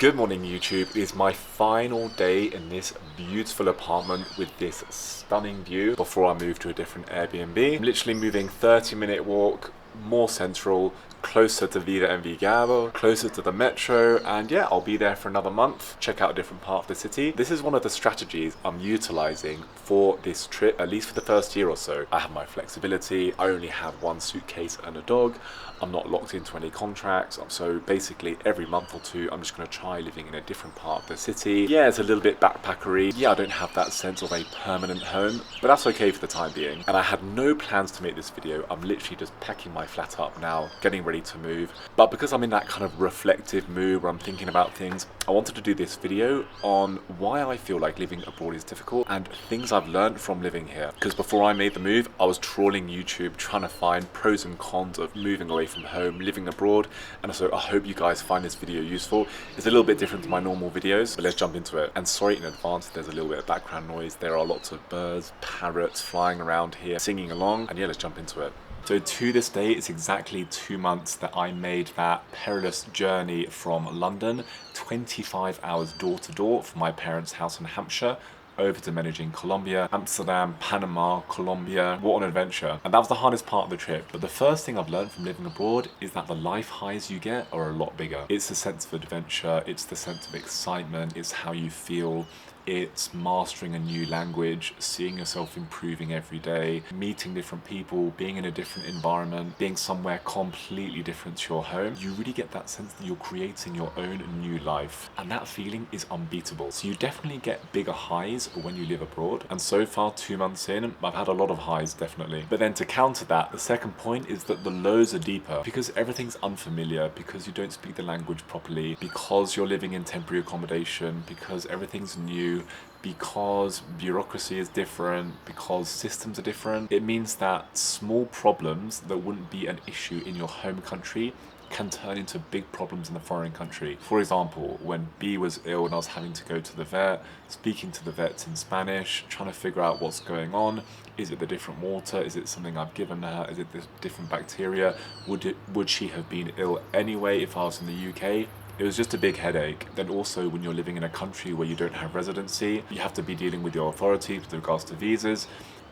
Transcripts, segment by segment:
Good morning YouTube. It is my final day in this beautiful apartment with this stunning view before I move to a different Airbnb. I'm literally moving 30-minute walk, more central, closer to Vida Envigado, closer to the metro, and yeah, I'll be there for another month, check out a different part of the city. This is one of the strategies I'm utilizing for this trip, at least for the first year or so. I have my flexibility, I only have one suitcase and a dog, I'm not locked into any contracts, so basically every month or two I'm just going to try living in a different part of the city. Yeah, it's a little bit backpackery. Yeah, I don't have that sense of a permanent home, but that's okay for the time being. And I had no plans to make this video. I'm literally just packing my flat up now, getting ready to move. But because I'm in that kind of reflective mood where I'm thinking about things, I wanted to do this video on why I feel like living abroad is difficult and things I've learned from living here. Because before I made the move, I was trawling YouTube trying to find pros and cons of moving away from home, living abroad, and so I hope you guys find this video useful. It's a little bit different to my normal videos, but let's jump into it. And sorry in advance if there's a little bit of background noise. There are lots of birds, parrots flying around here, singing along, and yeah, let's jump into it. So to this day, it's exactly 2 months that I made that perilous journey from London, 25 hours door to door from my parents' house in Hampshire, over to Medellín, Colombia, Amsterdam, Panama, Colombia. What an adventure. And that was the hardest part of the trip. But the first thing I've learned from living abroad is that the life highs you get are a lot bigger. It's the sense of adventure, it's the sense of excitement, it's how you feel. It's mastering a new language, seeing yourself improving every day, meeting different people, being in a different environment, being somewhere completely different to your home. You really get that sense that you're creating your own new life, and that feeling is unbeatable. So you definitely get bigger highs when you live abroad, and so far 2 months in, I've had a lot of highs, definitely. But then to counter that, the second point is that the lows are deeper because everything's unfamiliar, because you don't speak the language properly, because you're living in temporary accommodation, because everything's new, because bureaucracy is different, because systems are different. It means that small problems that wouldn't be an issue in your home country can turn into big problems in a foreign country. For example, when B was ill and I was having to go to the vet, speaking to the vets in Spanish, trying to figure out what's going on. Is it the different water? Is it something I've given her? Is it the different bacteria? Would she have been ill anyway if I was in the UK? It was just a big headache. Then also when you're living in a country where you don't have residency, you have to be dealing with your authorities with regards to visas.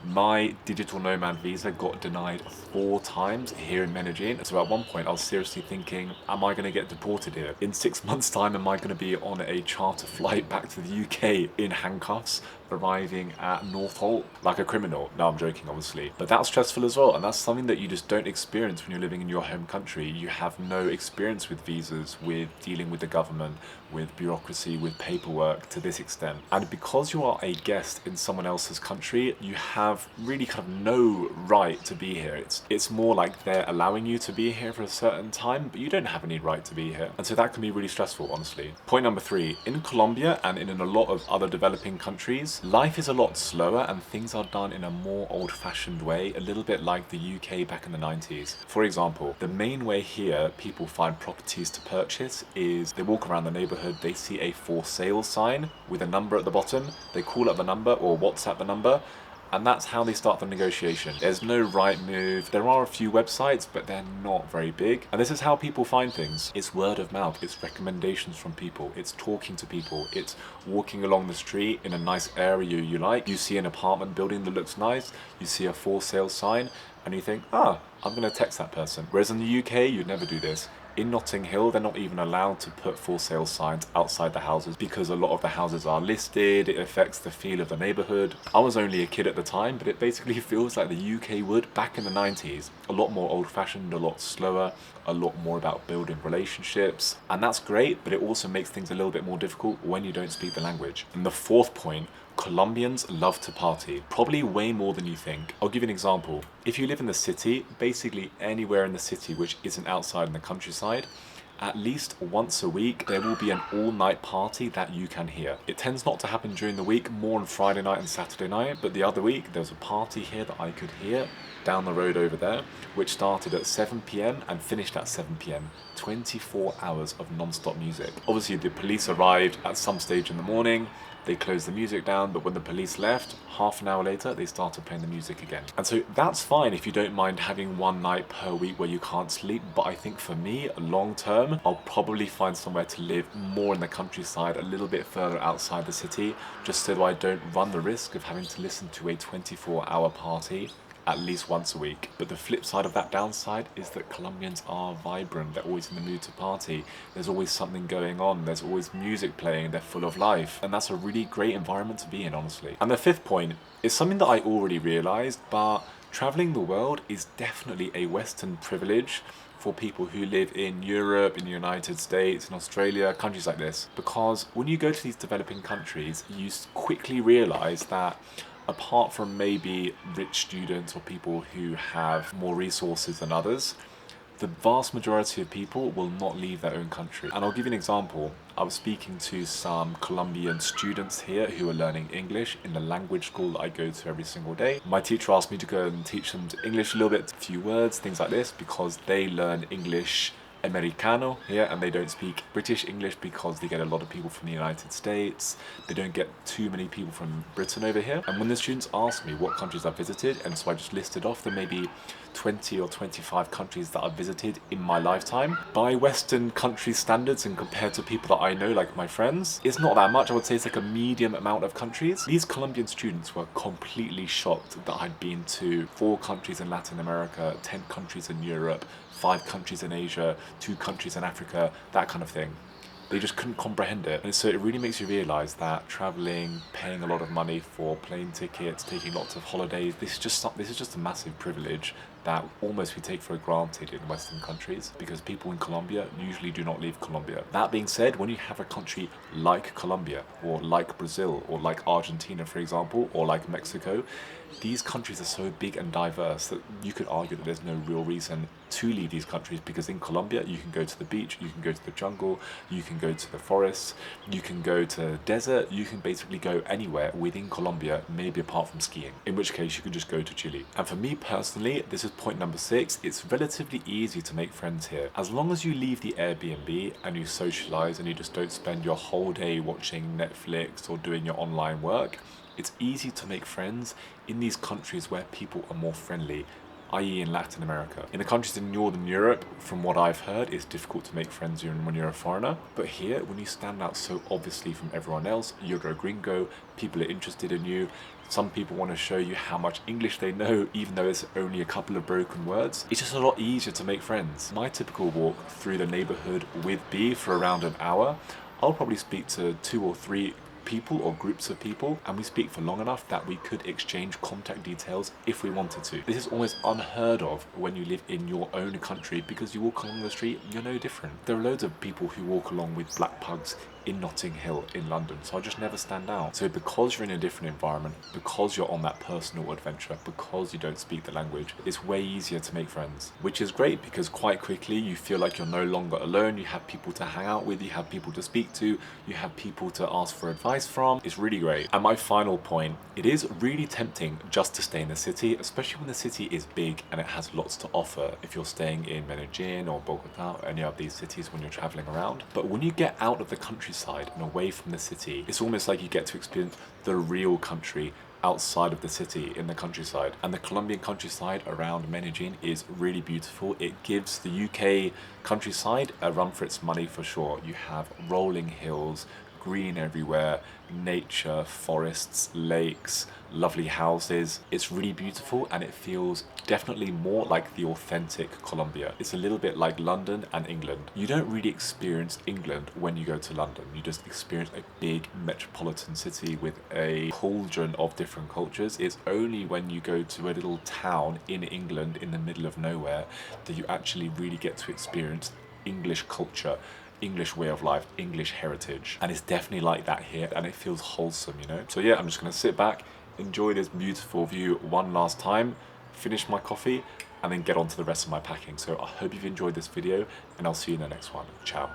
My digital nomad visa got denied 4 times here in Medellín. So at one point I was seriously thinking, am I going to get deported here? In 6 months time, am I going to be on a charter flight back to the UK in handcuffs, arriving at Northolt like a criminal? No, I'm joking, obviously. But that's stressful as well, and that's something that you just don't experience when you're living in your home country. You have no experience with visas, with dealing with the government, with bureaucracy, with paperwork to this extent. And because you are a guest in someone else's country, you have really kind of no right to be here. It's more like they're allowing you to be here for a certain time, but you don't have any right to be here. And so that can be really stressful, honestly. Point number 3, in Colombia and in a lot of other developing countries, life is a lot slower and things are done in a more old-fashioned way, a little bit like the UK back in the 90s. For example, the main way here people find properties to purchase is they walk around the neighborhood, they see a for sale sign with a number at the bottom, they call up the number or WhatsApp the number, and that's how they start the negotiation. There's no right move. There are a few websites, but they're not very big. And this is how people find things. It's word of mouth. It's recommendations from people. It's talking to people. It's walking along the street in a nice area you like. You see an apartment building that looks nice. You see a for sale sign and you think, I'm going to text that person. Whereas in the UK, you'd never do this. In Notting Hill, they're not even allowed to put for sale signs outside the houses because a lot of the houses are listed. It affects the feel of the neighborhood. I was only a kid at the time, but it basically feels like the UK would back in the 90s. A lot more old-fashioned, a lot slower, a lot more about building relationships. And that's great, but it also makes things a little bit more difficult when you don't speak the language. And the 4th point, Colombians love to party, probably way more than you think. I'll give you an example. If you live in the city, basically anywhere in the city which isn't outside in the countryside, at least once a week there will be an all-night party that you can hear. It tends not to happen during the week, more on Friday night and Saturday night, but the other week there was a party here that I could hear down the road over there, which started at 7 p.m. and finished at 7 p.m. 24 hours of non-stop music. Obviously the police arrived at some stage in the morning, they closed the music down, but when the police left, half an hour later, they started playing the music again. And so that's fine if you don't mind having one night per week where you can't sleep, but I think for me, long term, term, I'll probably find somewhere to live more in the countryside, a little bit further outside the city, just so I don't run the risk of having to listen to a 24-hour party at least once a week. But the flip side of that downside is that Colombians are vibrant, they're always in the mood to party, there's always something going on, there's always music playing, they're full of life, and that's a really great environment to be in, honestly. And the fifth point is something that I already realised, but travelling the world is definitely a Western privilege for people who live in Europe, in the United States, in Australia, countries like this. Because when you go to these developing countries, you quickly realise that apart from maybe rich students or people who have more resources than others, the vast majority of people will not leave their own country. And I'll give you an example. I was speaking to some Colombian students here who are learning English in the language school that I go to every single day. My teacher asked me to go and teach them English a little bit, a few words, things like this, because they learn English Americano here and they don't speak British English because they get a lot of people from the United States. They don't get too many people from Britain over here. And when the students asked me what countries I've visited, and so I just listed off the maybe 20 or 25 countries that I've visited in my lifetime. By Western country standards and compared to people that I know, like my friends, it's not that much. I would say it's like a medium amount of countries. These Colombian students were completely shocked that I'd been to 4 countries in Latin America, 10 countries in Europe, 5 countries in Asia, 2 countries in Africa, that kind of thing. They just couldn't comprehend it. And so it really makes you realise that travelling, paying a lot of money for plane tickets, taking lots of holidays, this is just a massive privilege that almost we take for granted in Western countries, because people in Colombia usually do not leave Colombia. That being said, when you have a country like Colombia, or like Brazil, or like Argentina, for example, or like Mexico, these countries are so big and diverse that you could argue that there's no real reason to leave these countries, because in Colombia you can go to the beach, you can go to the jungle, you can go to the forests, you can go to the desert, you can basically go anywhere within Colombia, maybe apart from skiing, in which case you could just go to Chile. And for me personally, this is point number 6, it's relatively easy to make friends here. As long as you leave the Airbnb and you socialize and you just don't spend your whole day watching Netflix or doing your online work, it's easy to make friends in these countries where people are more friendly, i.e. in Latin America. In the countries in Northern Europe, from what I've heard, it's difficult to make friends when you're a foreigner. But here, when you stand out so obviously from everyone else, you're a gringo, people are interested in you, some people want to show you how much English they know, even though it's only a couple of broken words. It's just a lot easier to make friends. My typical walk through the neighborhood with B for around an hour, I'll probably speak to 2 or 3 people or groups of people, and we speak for long enough that we could exchange contact details if we wanted to. This is almost unheard of when you live in your own country, because you walk along the street, you're no different. There are loads of people who walk along with black pugs in Notting Hill in London, so I just never stand out. So because you're in a different environment, because you're on that personal adventure, because you don't speak the language, it's way easier to make friends, which is great because quite quickly you feel like you're no longer alone. You have people to hang out with, you have people to speak to, you have people to ask for advice from. It's really great. And my final point, it is really tempting just to stay in the city, especially when the city is big and it has lots to offer if you're staying in Medellín or Bogota or any of these cities when you're traveling around. But when you get out of the countryside and away from the city, it's almost like you get to experience the real country outside of the city, in the countryside. And the Colombian countryside around Medellín is really beautiful. It gives the UK countryside a run for its money for sure. You have rolling hills, green everywhere, nature, forests, lakes, lovely houses. It's really beautiful and it feels definitely more like the authentic Colombia. It's a little bit like London and England. You don't really experience England when you go to London. You just experience a big metropolitan city with a cauldron of different cultures. It's only when you go to a little town in England in the middle of nowhere that you actually really get to experience English culture, English way of life, English heritage. And it's definitely like that here, and it feels wholesome, you know? So yeah, I'm just gonna sit back, enjoy this beautiful view one last time, finish my coffee, and then get on to the rest of my packing. So I hope you've enjoyed this video, and I'll see you in the next one. Ciao.